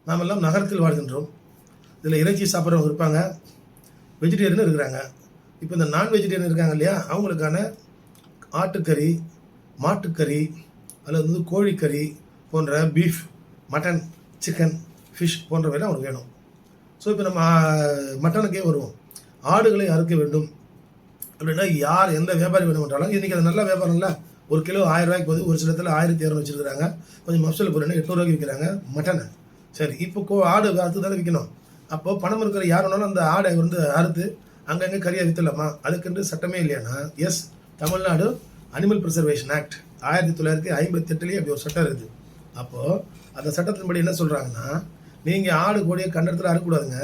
நாம் எல்லாம் நகரத்தில் வாழ்கின்றோம். இதில் இறைச்சி சாப்பிட்றவங்க இருப்பாங்க, வெஜிடேரியனும் இருக்கிறாங்க. இப்போ இந்த நான் வெஜிடேரியன் இருக்காங்க இல்லையா, அவங்களுக்கான ஆட்டுக்கறி, மாட்டுக்கறி அல்லது வந்து கோழிக்கறி போன்ற பீஃப், மட்டன், சிக்கன், ஃபிஷ் போன்றவையெல்லாம் அவங்களுக்கு வேணும். ஸோ இப்போ நம்ம மட்டனுக்கே வருவோம். ஆடுகளை அறுக்க வேண்டும் அப்படின்னா யார் எந்த வியாபாரி வேணுமென்றாலும் இன்றைக்கி அது நல்ல வியாபாரம் இல்லை. ஒரு கிலோ 1000 ரூபாய்க்கு போகுது, ஒரு சில இடத்துல 1200 வச்சுருக்காங்க. கொஞ்சம் மப்சல் போகிறேன்னா 800 ரூபாய்க்கு விற்கிறாங்க மட்டனை. சரி, இப்போ ஆடு அறுத்து தானே விற்கணும். அப்போது பணம் இருக்கிற யார் வேணாலும் அந்த ஆடை வந்து அறுத்து அங்கங்கே கறியாக விற்றுலாமா? அதுக்குன்று சட்டமே இல்லையானா? Yes, Tamil Nadu animal preservation act 1958 அப்படி ஒரு சட்டம் இருக்குது. அப்போது அந்த சட்டத்தின்படி என்ன சொல்கிறாங்கன்னா, நீங்கள் ஆடு கோழியை கண்டத்தில் அறுக்கக்கூடாதுங்க.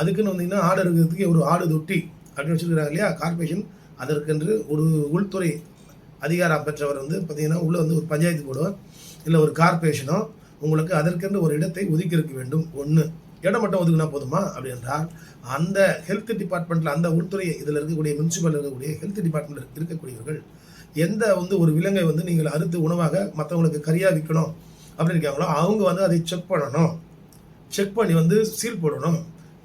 அதுக்குன்னு வந்தீங்கன்னா ஆடு இருக்கிறதுக்கு ஒரு ஆடு தொட்டி அப்படின்னு வச்சுருக்கிறாங்க இல்லையா கார்பரேஷன். அதற்கென்று ஒரு உள்துறை அதிகாரம் பெற்றவர் வந்து பார்த்தீங்கன்னா உள்ளே வந்து ஒரு பஞ்சாயத்து போர்டோ இல்லை ஒரு கார்பரேஷனோ உங்களுக்கு அதற்கென்று ஒரு இடத்தை ஒதுக்கி இருக்க வேண்டும். ஒன்று இடம் மட்டும் ஒதுக்குனா போதுமா அப்படி என்றால் அந்த ஹெல்த் டிபார்ட்மெண்ட்டில் அந்த உள்துறை இதில் இருக்கக்கூடிய முனிசிபல் இருக்கக்கூடிய ஹெல்த் டிபார்ட்மெண்ட் இருக்கக்கூடியவர்கள் எந்த வந்து ஒரு விலங்கை வந்து நீங்கள் அறுத்து உணவாக மற்றவங்களுக்கு கறியாக விற்கணும் அப்படின்னு இருக்காங்களோ அவங்க வந்து அதை செக் பண்ணணும். செக் பண்ணி வந்து சீல் போடணும்.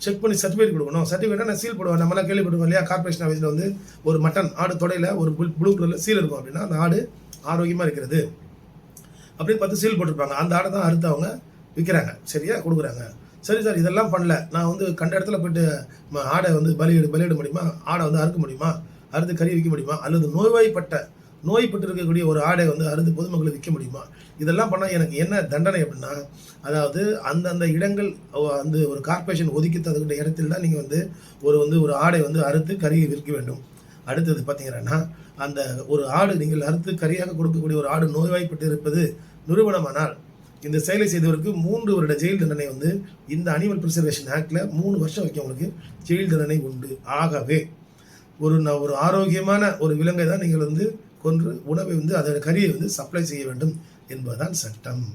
செக் பண்ணி சர்டிஃபிகேட் கொடுக்கணும். சர்டிஃபிகேட்டை நான் சீல் போடுவேன். நம்மளாம் கேள்விப்படுவோம் இல்லையா, கார்பரேஷன் ஆஃபீஸில் வந்து ஒரு மட்டன் ஆடு தொடையில் ஒரு ப்ளூ கலரில் சீல் இருக்கும் அப்படின்னா அந்த ஆடு ஆரோக்கியமாக இருக்கிறது அப்படின்னு பார்த்து சீல் போட்டிருப்பாங்க. அந்த ஆடை தான் அறுத்து அவங்க விற்கிறாங்க, சரியா கொடுக்குறாங்க. சரி சார், இதெல்லாம் பண்ணல, நான் வந்து கண்ட இடத்துல போய்ட்டு ஆடை வந்து பலியிட முடியுமா? ஆடை வந்து அறுக்க முடியுமா? அறுத்து கறி விற்க முடியுமா? அல்லது நோய்பட்டு இருக்கக்கூடிய ஒரு ஆடை வந்து அறுத்து பொதுமக்களுக்கு விற்க முடியுமா? இதெல்லாம் பண்ணால் எனக்கு என்ன தண்டனை அப்படின்னா, அதாவது அந்தந்த இடங்கள் வந்து ஒரு கார்பரேஷன் ஒதுக்கி தந்துக்கிட்ட இடத்தில் தான் நீங்கள் வந்து ஒரு ஆடை வந்து அறுத்து கறியை விற்க வேண்டும். அடுத்தது பார்த்தீங்கன்னா, அந்த ஒரு ஆடு நீங்கள் அறுத்து கறியாக கொடுக்கக்கூடிய ஒரு ஆடு நோய்வாய்ப்பட்டு இருப்பது நிரூபணமானால் இந்த செயலை செய்தவருக்கு 3 வருட ஜெயில் தண்டனை வந்து இந்த அனிமல் ப்ரிசர்வேஷன் ஆக்டில் 3 வருஷம் வரைக்கும் உங்களுக்கு ஜெயில் தண்டனை உண்டு. ஆகவே ஒரு ஆரோக்கியமான ஒரு விலங்கை தான் நீங்கள் வந்து கொன்று உணவை வந்து அதோட கறியை வந்து சப்ளை செய்ய வேண்டும் என்பதுதான் சட்டம்.